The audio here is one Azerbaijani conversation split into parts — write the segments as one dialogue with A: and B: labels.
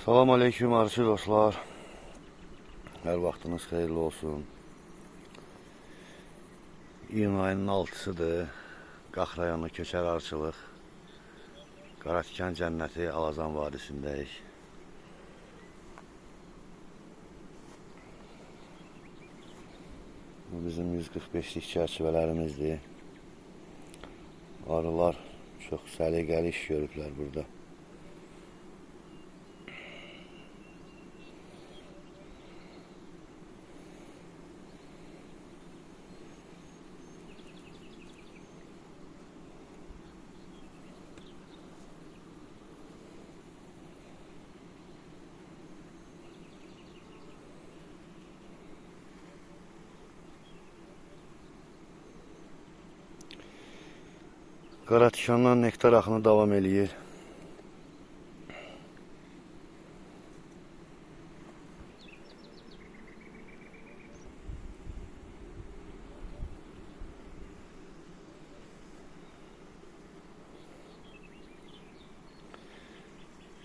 A: Salam aleyküm arzu dostlar. Hər vaxtınız xeyirli olsun. İyun ayının 6-sıdır. Qax rayonu Köçər arıçılıq. Qaratikan cənnəti Alazan vadisindəyik. Bu bizim 145'lik çərçivələrimizdir. Arılar çox səliqəli iş görüblər burada. Qaratikandan nektar axını davam eləyir.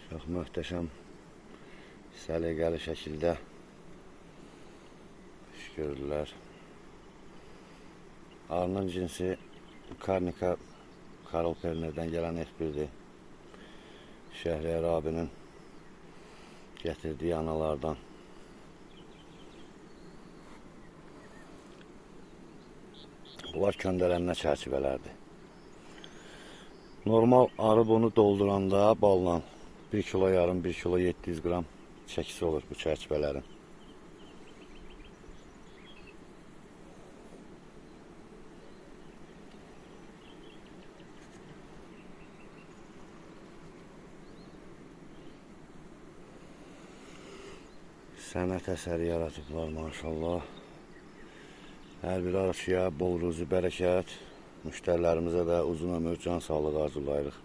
A: Çox möhtəşəm, səliqəli şəkildə iş görürlər. Arının cinsi Karnika Karol Perner'dən gələn F1'dir. Şəhriyar abinin gətirdiyi analardan. Bunlar köndələnmə çərçivələrdir. Normal arı bunu dolduranda balla 1 kilo yarım, 1 kilo 700 gram çəkisi olur bu çərçivələrin. Sənət əsəri yaratıblar maşallah. Hər bir arıçıya bol ruzi bərəkət, müştərilərimizə də uzun ömür, can sağlığı arzulayırıq.